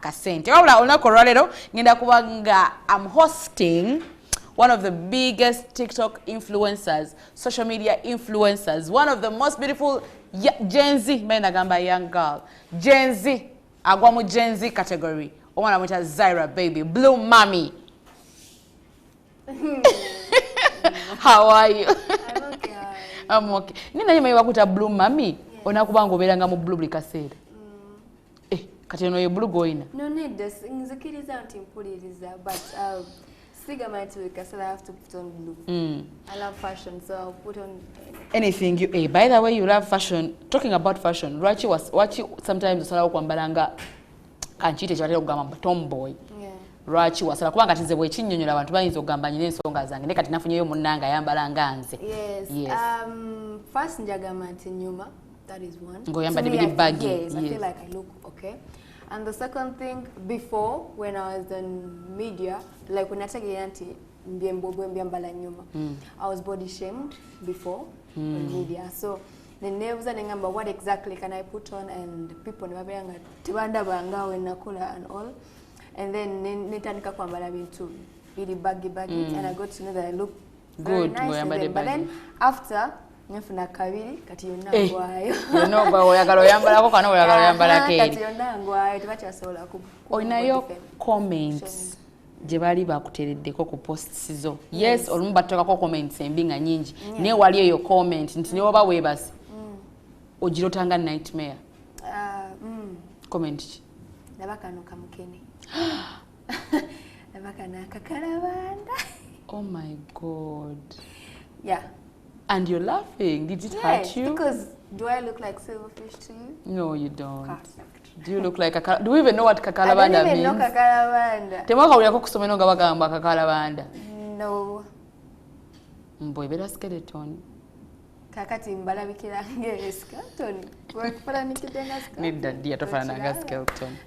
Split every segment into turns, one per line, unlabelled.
akasente. Wabula olunaku olwaleero ngenda kuba nga I'm hosting one of the biggest TikTok influencers, social media influencers, one of the most beautiful Gen Z, nagamba young girl, Gen Z, agwa mu Gen Z category. Omwana mwita Zayra Bbay, Blue Mommy. How are you?
I'm okay.
I'm okay. Nina yema yakuta Blue Mommy, onakubanga oberanga mu blue buli kaseera. Kati no ye blue goina.
No need this. Nzikiriza nti mpuliriza, but Sigamati because I have to put on blue. I love fashion, so I'll put on
anything you. Hey, by the way, you love fashion. Talking about fashion, Rachi sometimes usala kwambalanga kanchite chatera kugamba tomboy. Yeah. Rachi wasala kubanga tinze bwe chinyonyola abantu bayinza okugamba nyine ensonga zange ne kati nafunyeyo munnanga yambalanga nze.
Yes. First njagamba nti nyuma, that is one.
Ngoyamba de baggy.
Yes, I feel like I look okay. And the second thing, before, when I was in media, like when I take I was body shamed before in media. So the names and number, what exactly can I put on? And people never when Nakula and all. And then Netanika Kwambala too, really baggy, and I got to know that I look very
good.
Nice. But then after, Nyafuna kabiri kati yonna ngwayo.
Yonna ngwayo oyagala oyambalako kana oyagala oyambalako eri.
Kati yonna ngwayo tebakyasobola ku.
Oyinayo comments gye bali bakutereddeko ku posts zo. Yes, olumu batukako comments embi nga nyingi. Naye wali eyo comment nti ne oba weebase. Ogirotanga nightmare. Comment ki?
Nabakano kamukene. Nabakana kakalabanda.
Oh my God.
Yeah.
And you're laughing. Did it hurt you?
Because do I look like silverfish to you?
No, you don't. Perfect. Do you look like a... Do we even know what kakalabanda means?
I don't even know kakalabanda.
Temwaka uliyako kusomeno nga bagamba kakalabanda.
No.
Mboy, better skeleton.
Kakati mbalabikira nge skeleton. Kwa nikitenga skeleton.
Need that dear tofana nga skeleton.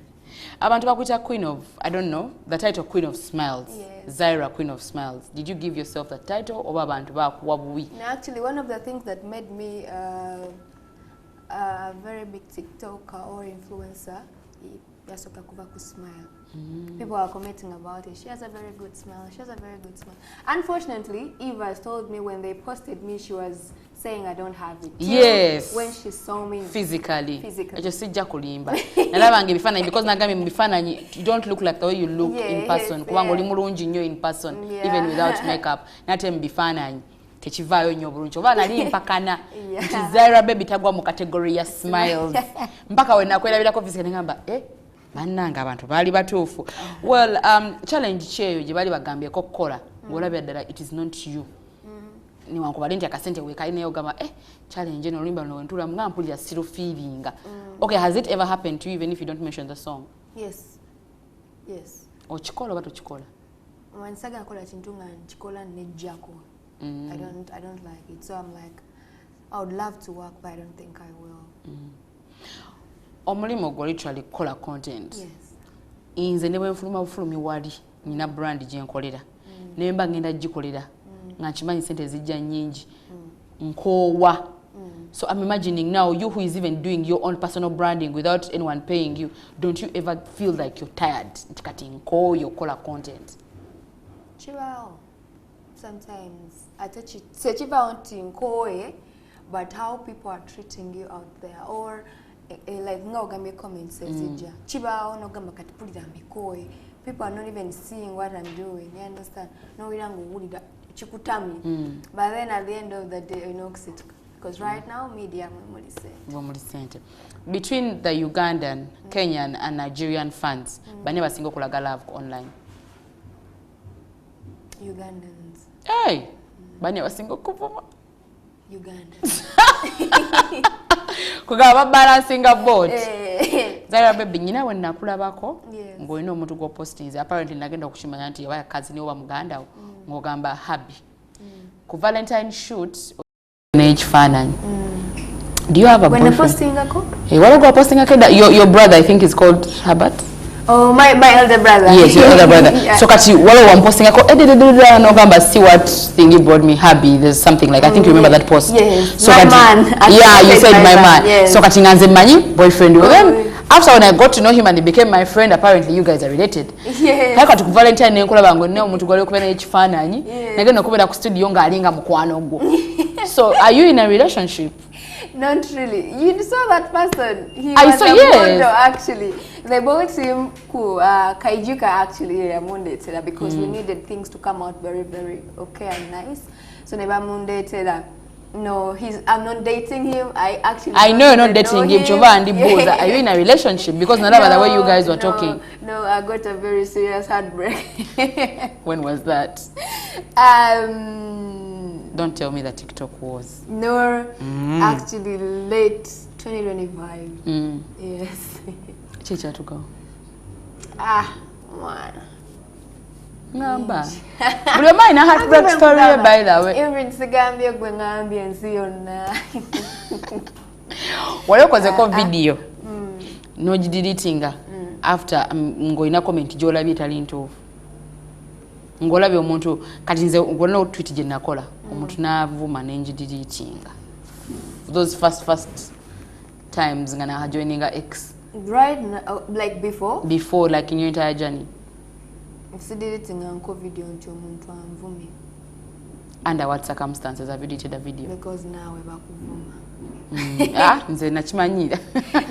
Abantu bakuita Queen of, I don't know, the title Queen of Smiles. Yes. Zayra, Queen of Smiles. Did you give yourself the title or abantu bakuwabuwi?
No, actually, one of the things that made me a very big TikToker or influencer, yasoka kuva ku smile. People are commenting about it. She has a very good smile. She has a very good smile. Unfortunately, Eva told me when they posted me, she was saying I don't have it.
Yes.
When she saw me
physically. I just said jakulimba. Nalabange bifana because nagami bifana you don't look like the way you look in person. Kubango oli mulungi nnyo in person even without makeup. Nate mbifana techivayo nnyo bulungi. Oba nali mpakana. Nti Zayra Bbay tagwa mu category ya smiles. Mpaka we nakwelabirako physically ngamba Mananga abantu bali batuufu. Well, challenge cheyo gye bali bagambyeko kukola. Ngolabya ddala it is not you. Ni wankubali nti akasente wekaine ogamba challenge eno limba no ntula nga mpulira still feelinga. Okay, has it ever happened to you even if you don't mention the song?
Yes. Yes.
Ochikola bato chikola.
Wansaga nkola kintu nga chikola nejjako. I don't like it. So I'm like I would love to work but I don't think I will.
Omulimo gwo literally kola content.
Yes.
Inze ne bwe nfulumi wali nina brand gye nkolera. Ne mba ngenda gikolera. Nga chimanyi sente zijja nyingi. Nkowa. So I'm imagining now you who is even doing your own personal branding without anyone paying you, don't you ever feel like you're tired? Ntikati nko your kola content.
Chibao. Sometimes atachi sechiba onti nkoe, but how people are treating you out there or like ngogame comments ezija chibao no gamba kati pulira mbikoe, people are not even seeing what I'm doing, you understand? No wirango wulira chikutami, but then at the end of the day you know because right now media
mwemuli sente between the Ugandan, Kenyan and Nigerian fans bane basinga okulaga love online.
Ugandans.
Hey, bane basinga okuvuma
Ugandans.
Kugaba balancing a boat. Zayra Bbay nyina we nakulabako ng'olina omuntu go postings apparently nagenda okushimanya nti yaba kazi ni oba muganda ng'ogamba happy. Ku Valentine shoot age fanany. Do you have a boyfriend?
When posting ako?
Hey, what are you posting ako? Your brother I think is called Habat.
Oh, my elder brother.
Yes, your elder brother. Yeah. So kati wale one posting ako no gamba see what thingy brought me happy. There's something like I think you remember that post.
Yes.
So
my
kati,
man.
Yeah, you said my man.
Yes.
So kati nganze manyi boyfriend with them. After when I got to know him and he became my friend, apparently you guys are related.
Yes.
Haka tuku Valentine nenkola bango ne omuntu gwali okubera ekifaananyi. Nagenda okubera ku studio nga alinga mukwano gwo. So are you in a relationship?
Not really. You saw that person. He
I
was
saw,
a
yes.
model, actually. They bought him Kaijuka actually Monday Tela because we needed things to come out very, very okay and nice. So never Monday Tela. No, I'm not dating him. I know
you're not dating him. Chova and Boza. Are you in a relationship? Because no, the way you guys were talking.
No, I got a very serious heartbreak.
When was that? Don't tell me that TikTok was.
No, actually late 2025. Yes.
Chicha to go.
Man.
Number. But your mind a heartbreak story by the way.
Even Sigambia Gwengambi and Siona.
What was a video? No deleting after ngoina comment jola bi talento. Ngola bi omuntu kati nze ngona tweet je nakola omuntu navuma nenji deleting. Those first times ngana joining a ex.
Right now, like before?
Before, like in your entire journey.
If you deleting a video nti omuntu anvume.
Under what circumstances have you deleted a video?
Because now we're back kuvuma.
Nze nakimanyira.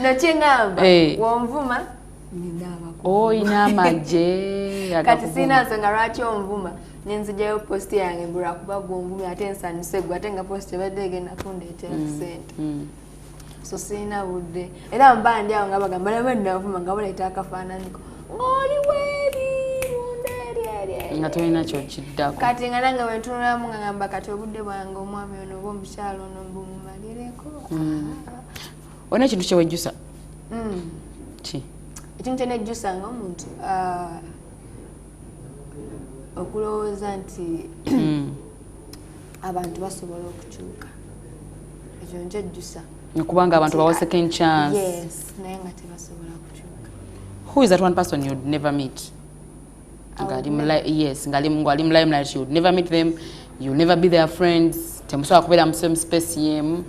Nachengamba. Womvuma ndaba.
Oh, inamaje.
Kati sina nsonga lwaki omvuma. Nenzijjayo post yange mbura kuba gwomvuma ate nsanyuse gwe ate nga post ebadde egenda kundeetera ssente. So sina budde. Era mbandi awo nga bagamba laba ndavuma nga baleeta akafaananiko. Ng'oli weeri.
Nga tolina kyokiddako.
Kati nga nange wentunulamu nga ngamba kati obudde bwange omwami ono oba omukyalo ono mbumumalireko.
Olina ekintu kyewejjusa? Ki?
Ekintu kyenejjusa ng'omuntu okulowooza nti abantu basobola okukyuka. Ekyo nkyejjusa.
Kubanga abantu bawa second chance.
Yes, naye nga tebasobola kukyuka.
Who is that one person you'd never meet? Yes, you would never meet them, you'll never be their friends. Temusobola kubeera mu same space yemu.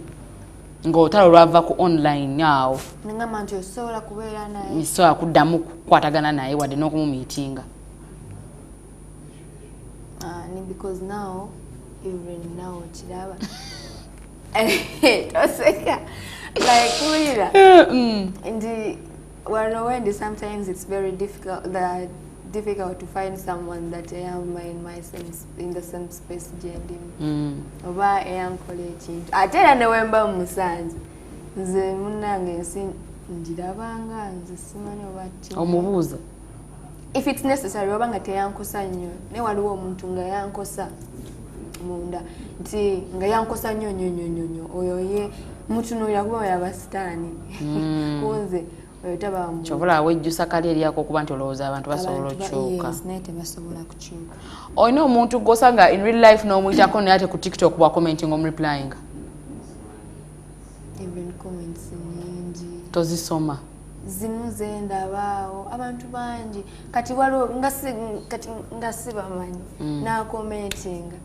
Ng'otalo lwava ku online now.
Nengamba nti osobola kubeera naye.
Nisobola kuddamu kukwatagana naye wadde n'okumumiitinga.
Because now, even now, kiraba. Toseka. Like, kulira. And when sometimes it's very difficult to find someone that I am in the same space gender. Oba eyankola ekintu. Ate era ne wemba musanze. Nze munnange njirabanga nze simanyi oba ati.
Omubuuza.
If it's necessary oba nga teyankosa nnyo. Ne waliwo omuntu nga yankosa munda. Nti nga yankosa nnyo oyo ye mutunuulira kuba yaba sitaani. Kunze Chovola wejjusa kali eriyako okuba nti olowooza abantu basobola okukyuka. Yes, naye tebasobola kukyuka.
Olina omuntu gw'osanga in real life n'omuyitako naye ate ku TikTok bwa commenting omureplying.
Even comments nyingi.
Tozisoma.
Zimu zendabaawo abantu bangi kati waliwo nga sibamanyi na commentinga.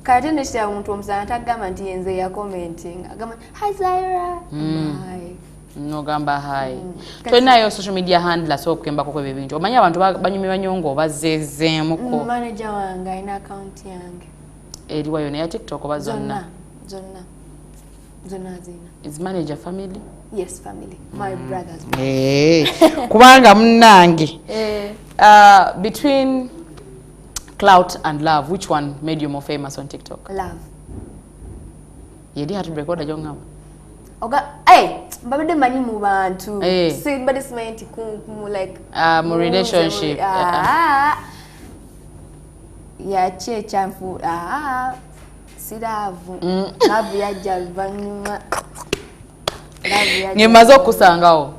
Kati nekitya omuntu omusana tagamba nti yenze ya commentinga. Agamba hi Zayra. Hi.
No gamba hi. Tolinayo social media handler so okukembako kwebyo ebintu. Omanyi abantu banyumirwa nnyo ng'obazeezeemuko.
Manager wange alina account yange.
Eriwa yonna ya TikTok oba zonna?
Zonna zina.
Is manager family?
Yes, family. My brothers.
Kubanga munnange. Between clout and love, which one made you more famous on TikTok?
Love.
Yedi heartbreak oda jongama?
Babade manyi mu bantu. Somebody simanyi nti like
mu relationship.
Yache chamfu. Siravu. Love yajja luvanyuma.
Ngemaze okusangawo.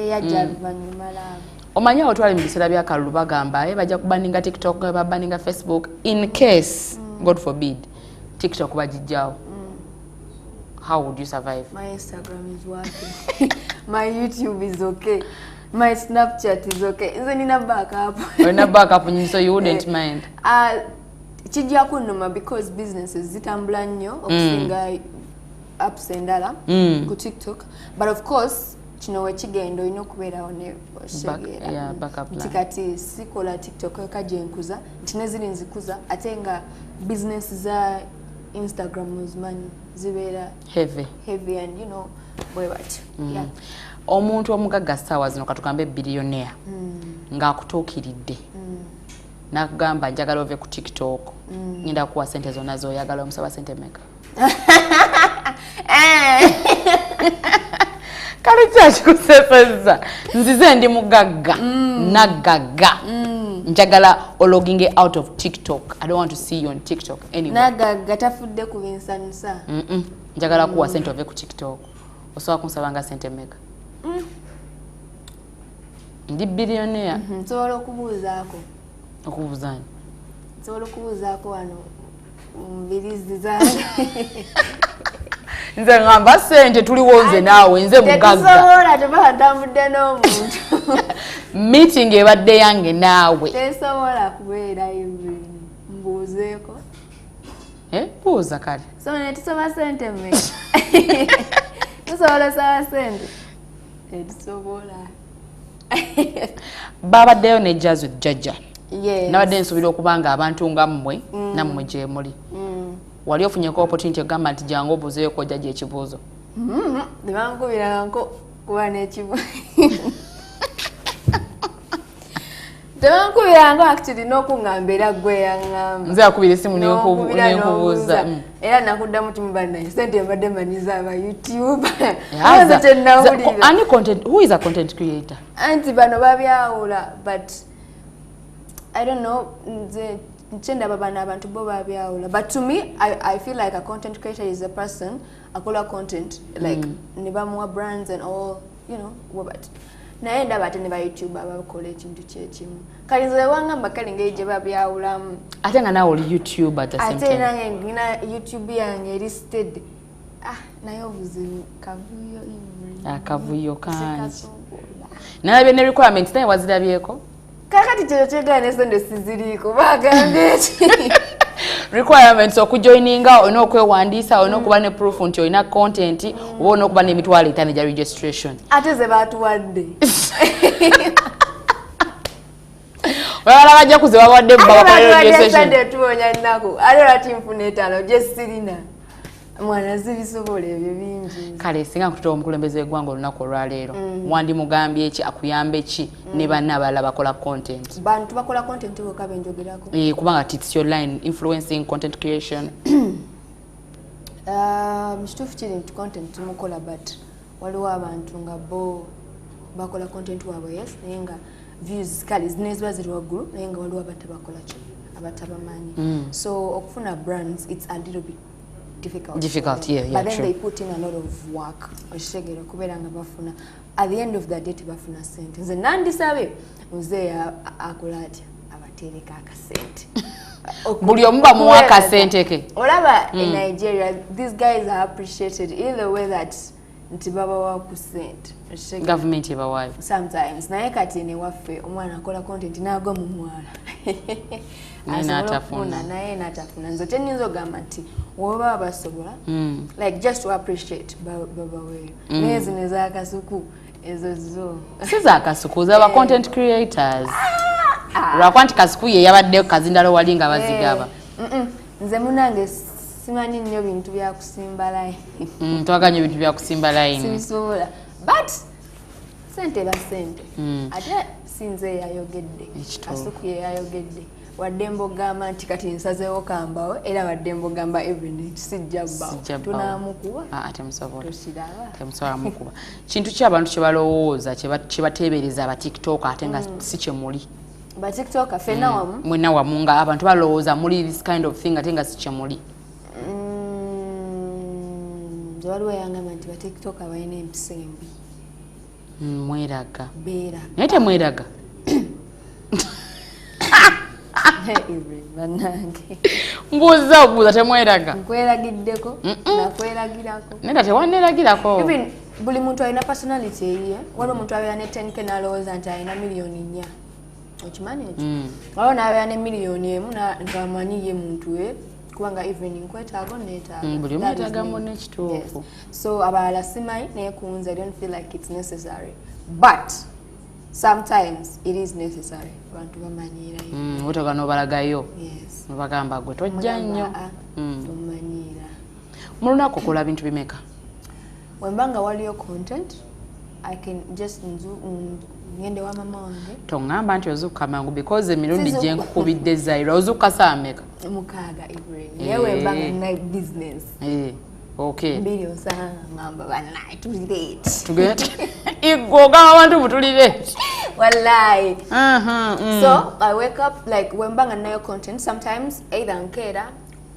Yajja luvanyuma love.
Omanyi awo twali mu biseera by'akalulu bagamba bajja kubaninga TikTok, babaninga Facebook in case God forbid TikTok bajijjawo. How would you survive?
My Instagram is working. My YouTube is okay. My Snapchat is okay. Nze nina backup.
Nina backup so you wouldn't mind.
Kijja kunnuma because businesses zitambula nnyo okusinga apps endala ku TikTok. But of course kino wekigenda olina okubeerawo ne
backup plan.
Kati sikola TikTok kaje nkuza nti neziri nzikuza ate nga business za Instagram ozimanyi zibeera heavy and you know bwe bati.
Omuntu omugagga ssaawa zino katugambe billionaire ng'akutuukiridde n'akugamba njagala ove ku TikTok ngenda kuwa ssente zonna z'oyagala omusaba ssente mmeka? Kale kyakikusesezza nzize ndi mugagga nagagga njagala ologging out of TikTok. I don't want to see you on TikTok anymore.
Nagagga tafudde ku binsanisa.
Njagala kuwa ssente ove ku TikTok. Osobola kunsabanga ssente mmeka? Ndi billionaire.
Nsobola okubuuzaako.
Okubuuzaani?
Nsobola okubuuzaako wano mbirizi zange.
Nze ngamba ssente tuliwo nze naawe nze mugagga.
Tetusobola tuba ntambudde n'omuntu.
Meeting ebadde yange naawe.
Tesobola kubeera ibintu. Mbuuzeeko.
Buuza kale.
So netusoba ssente mmeka? Tusobola saba ssente? Tetusobola.
Babaddeyo ne Jazz with Jajja.
Yes.
Nabadde nsuubira okubanga abantu nga mmwe nammwe gye muli. Wali ofunyeko opportunity okugamba nti jangu obuuzeyo ko Jajja ekibuuzo?
Tebankubirangako kuba n'ekibuuzo. Tebankubirangako actually n'okungamba era gwe yaŋŋamba.
Nze akubira essimu n'enkubuuza.
Era nakuddamu timubannaye ssente mbadde manyiza aba YouTube.
Ani content, who is a content creator?
Anti bano babyawula but I don't know nchenda babana abantu bo babyawula but to me I feel like a content creator is a person akola content like nibamuwa brands and all you know but naye ndaba ate ne ba YouTube abakola ekintu kyekimu kali nze wangamba kali ngeri gye babyawulamu
ate nga nawe oli YouTube at the same time
ate nange ngina YouTube yange listed naye obuzibu kavuyo
akavuyo kangi nalabye ne requirements naye wazirabyeko
kakati kyo kyegala n'essente siziriiko bagambye eki
requirements okujoininga olina okwewandiisa olina okuba ne proof nti olina content oba olina okuba n'emitwalo 5 gya registration
ate ze baatuwadde
olala bajja kuze bawadde babakola registration
tuwonya nnaku ate olati nfuna etaano gye sirina mwana zibisobola ebyo bingi
kale singa nkutuwa omukulembeze w'eggwanga olunaku olwaleero wandi mugambye eki akuyambe ki ne banna abalala bakola content
bantu bakola content bokka benjogerako
kubanga it's your line influencing content creation
mukituufu kiri nti content tumukola but waliwo abantu nga bo bakola content waabwe yes naye nga views kale zineziba ziri waggulu naye nga waliwo abatabakola ki abatabamanyi so okufuna brands it's a little bit difficult
yeah
but then
true.
they put in a lot of work okitegera kubeera nga bafuna at the end of the day tebafuna sente nze nandisabe muzeeyi akola atya abateereka akasente
buli omu bamuwa akasente ke
olaba in Nigeria these guys are appreciated in the way that nti babawa ku sente
government ebawaayo
sometimes naye kati newaffe omwana akola content n'agwa mu mwala naye natafuna nze tenyinza ogamba nti woba basobola like just to appreciate babaweeyo naye zino ezakasuku ezo zo
si zakasuku zaba content creators lwakuba nti kasuku ye yabaddeyo kazindalo wali nga bazigaba
nze munange simanyi nnyo bintu byakusimba layini
twaganya ebintu byakusimba layini
sibisobola but sente ba sente ate sinze yayogedde kasuku ye yayogedde wadde mbogamba nti kati nsazeewo kambawo era wadde mbogamba evening sijja bbawo tunaamukuba
temusobola mukuba kintu ki abantu kye balowooza kye bateebereza aba tiktok ate nga si kye muli
ba tiktok fenna wamu
mwenna wamu nga abantu balowooza muli this kind of thing ate nga si kye muli
waliwo yangamba nti ba tiktok abalina empisa embi
mweraga
beera
naye temweraga mbuuza obuuza temweraga
nkweragiddeko nakweragirako
naye tewanneragirako
buli muntu alina personality eyiye waliwo omuntu abeera ne 10K n'alowooza nti alina miliyoni 4 okimanyi ekyo waliwo n'abeera ne miliyoni 1 ng'amanyi ye muntu we kubanga evening kwetaago neetaaga
buli omu yeetaagamu n'ekituufu
so abalala simanyi naye kunze I don't feel like it's necessary but sometimes it is necessary abantu bamanyiira
otoka n'obalagayo nobagamba gwe tojja nnyo
tomanyiira
mu lunaku okola bintu bimeka
wembanga waliyo content I can just ngende wa mama wange
tongamba nti ozuka mangu because emirundi gye nkukubidde Zayra ozuka saa meka
mukaaga Ibrahim yewe mbanga na business
okay
mbili osanga ngamba banayi tuli late
igoga abantu butuli late
wallahi so I wake up like wembanga nayo content sometimes either nkera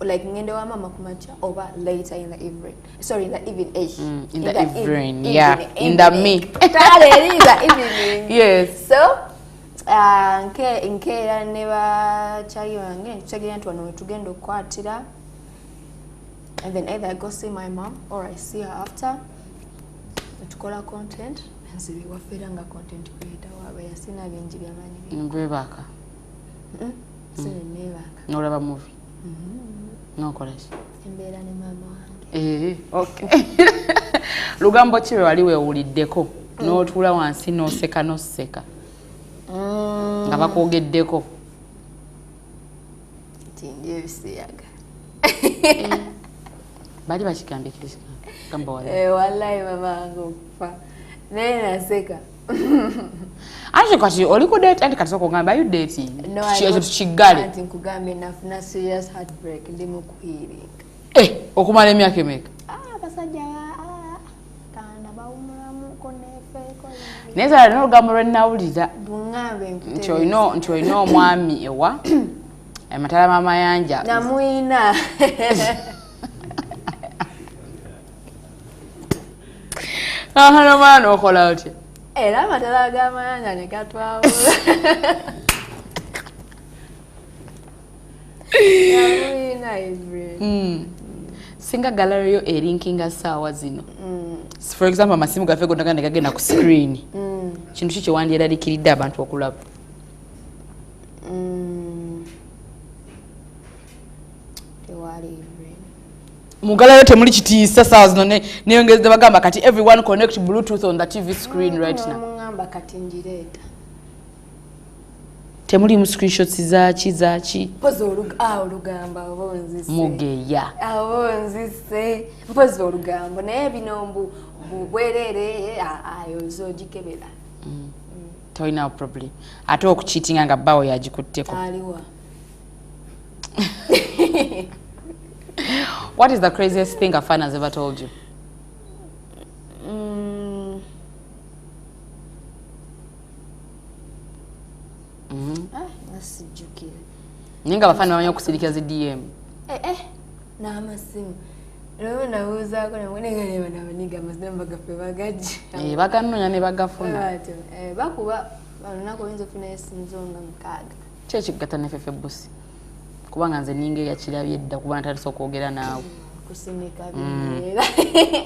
like ngende wa mama kumacha over later in the evening sorry in the evening
in the evening in the me
evening
yes
so nkera neba chali wange chagira ntu wano tugenda okwatira and then either I go see my mom or I see her after tukola content nzibi waferanga content creator wabe yasina bingi byamanyi
ngwebaka
sine nebaka
nolaba movie nokola
embeera ne mama wange
okay lugambo ki lwe wali weewuliddeko n'otuula wansi n'oseka n'oseka nga bakwogeddeko
tinje ebisiyaga
bali bakigambye gamba
wallahi mama wange okufa naye naseka
ate kati oli ku date anti kati soko ngamba you dating kigale
anti nkugambye nafuna serious heartbreak ndi mu kuhealing
okumala emyaka emeka
basajja kanda bawumulamu ko nefeeko
naye Zayra n'olugambo lwe nnawulira
bungambe
nti olina omwami ewa amatala mamayanja
namwina
hano mwana okola otya
era amatala g'amayanja ne gatwawula namwina Ibrahim
singa gallery erinkinga saawa zino for example amasimu gaffe gonna ne gagenda ku screen kintu ki kyewandiyeraliikiridde abantu okulaba
tewali
mugalayo temuli kitiisa saawa zino neyongezza bagamba kati everyone connect bluetooth on the TV screen right now
mungamba kati njireeta
temuli mu screenshots zaki
mpozi olugamba obonzise
mugeya
abonzise mpozi olugambo naye bino bwerere ayo zogikebera
tolina problem ate okucheatinga nga bbawo yagikutteko
aliwa
What is the craziest thing a fan has ever told you?
nasijjukira
ninga abafana bamanyi okusirikira zi DM
n'amasimu lero nabuuzaako namwenengaleba nabaniga amasimu bagaffe bagajja
baganoonya ne bagafuna
bakuba olunaku oyinza okufunayo essimu zo nga 6
ki ekigatta nefefe busi kubanga nze ninga eyakirabye edda kuba natandise okwogera naawe
kusimika bineera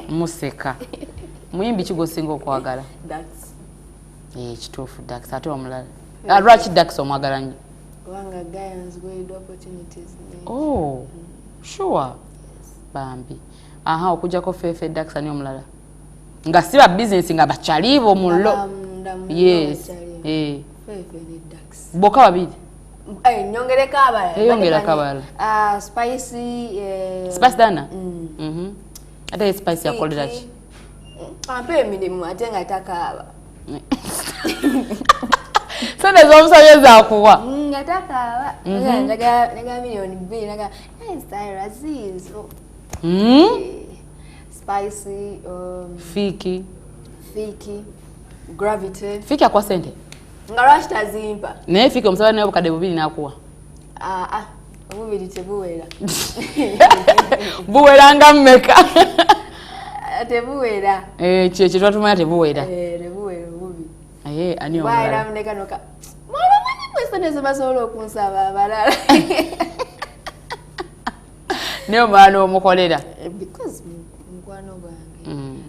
museka muyimbi kigosinga okwagala
Dax
kituufu Dax ate omulala lwaki Dax omwagala nnyo
kubanga guidance great opportunities
sure bambi okujjako fefe Dax ani omulala nga si ba business nga bakyaliibo mullo yes
fefe ne Dax
boka babiri
nyongereko abalala
eyongerako abalala
spice
dana ate spice yakolera ki
ampe emirimu ate nga takaaba
sente z'omusabye zakuwa
nga takaaba naga miliyoni 2 naga Zayra zizo spicy
fiki
gravity
fiki akwa sente
nga lwaki tazimpa
naye fiki omusaba naye obukadde 2 nakuwa
obubiri tebuwera
buweranga mmeka
tebuwera
kyekyo twatumanya tebuwera
tebuwera obubiri
ani
omulala mulekanoka mwana manyi mwesente zebasobola okunsaba abalala
naye omwana omukolera
because mukwano gwange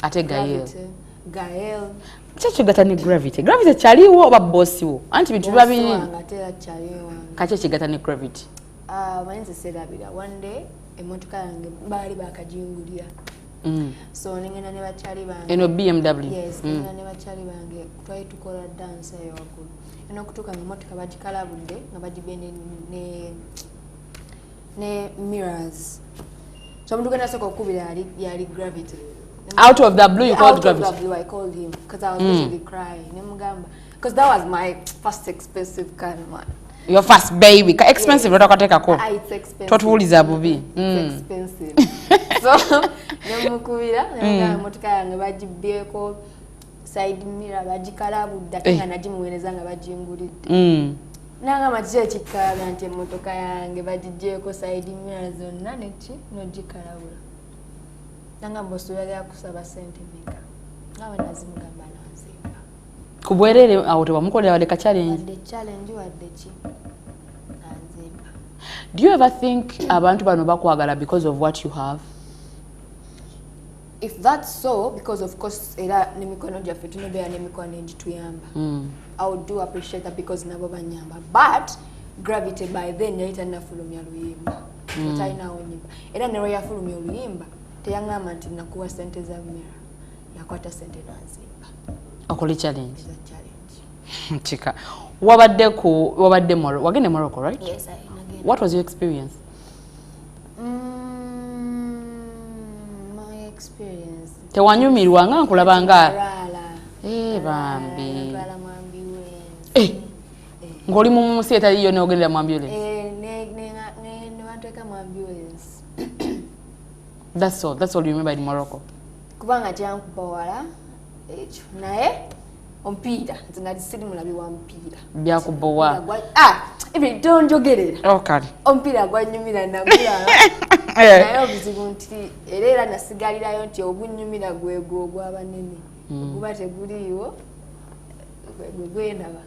ate Gael
kyekigata
ne gravity kyaliwo oba bosi wo anti bintu babiri kaki ekigata ne gravity
Manzi serabira one day emotoka yange bali bakajingulira. So ningena ne bachali bange.
Eno BMW.
Yes, ningena ne bachali bange twali tukola dance eyo wakulu. Eno kutuka emotoka bagikalabudde nga bagibene ne mirrors. So mtu gonna soko kubira yali Gravity.
Out of the blue you called Gravity?
Out of the blue I called him because I was literally crying. Because that was my first expensive car, man.
Your first baby. Expensive,
yes.
It's
expensive.
Totuuliza bubi.
It's expensive. So, nemukubira, motoka yange bagibyeko side mirror bagikalabudde ate nga nagimuweereza nga bagingulidde. Nanga matije kikala nti motoka yange bagigyeko side mirror zonna neki nogikalabula. Nanga mbosuubira kusaba ssente meka. Ngawe nazimugamba nanzimba.
Kubwerere awo tebamukolera wadde challenge.
Wadde challenge wadde ki. Nanzimba.
Do you ever think abantu bano bakwagala because of what you have?
If that's so, because of course era nemikono gyaffe tunobeera nemikono egituyamba. I would do appreciate that because nabo banyamba. But Gravity by then yali tannafulumya luyimba. Talinawo nyimba. Era ne yafulumya oluyimba teyangamba nti nakuwa ssente za mmera. Yakwata ssente nanzimba.
Okoli challenge.
Challenge.
Chika. Wagende Morocco, right?
Yes, again.
What was your experience?
My experience.
Tewanyumirwa nga nkulabanga.
Bambi.
Ngoli mu nsi etaliyo n'ogendera mu ambulance.
Ne bantweka mu ambulance.
That's all you remember in Morocco.
Kubanga kyankuba wala ekyo naye omupiira nze nali siri mulabi wa mupiira
byakubowa
even tonjogerera
okali
omupiira gwanyumira nagulala naye obuzibu nti era nasigalirayo nti ogunyumira gwego ogw'abanene guba teguliiwo
gwendaba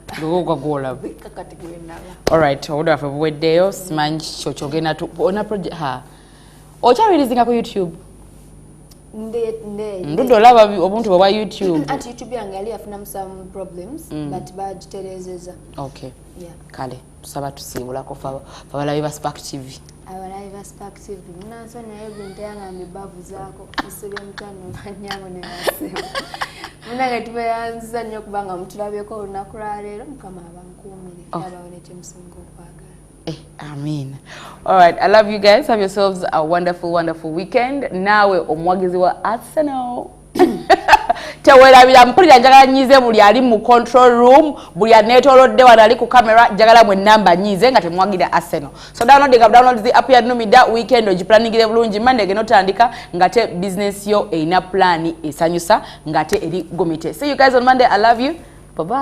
alright obudde waffe buweddeyo simanyi kyokyogenda ona project okyabirizinga ku YouTube? Ndudo olaba obuntu bwa YouTube.
At YouTube yange yali yafunamu some problems but bagiterezeza.
Okay. Yeah. Kale tusaba tusiibulako fabalabi ba Spark TV.
Abalabi ba Spark TV munansoni naye gwente yange bavu zaako isebe mutano manyabo ne basema. Munange tubeyanziza nnyo kubanga mutulabyeko olunaku lwa leero mukama abankuumire abaone kyemusinga okwagala.
Amen. All right, I love you guys. Have yourselves a wonderful, wonderful weekend. Nawe omwagizi wa Arsenal. Tewalabira mpulira njagala nyize buli ali mu control room, buli anetolodde wano ali ku camera njagala mwe namba nyize nga temwagira Arsenal. So download the app ya Numida weekend ogiplanningire bulungi Monday geno tandika ngate business yo eina plan esanyusa ngate eri gomite. See you guys on Monday. I love you. Bye bye.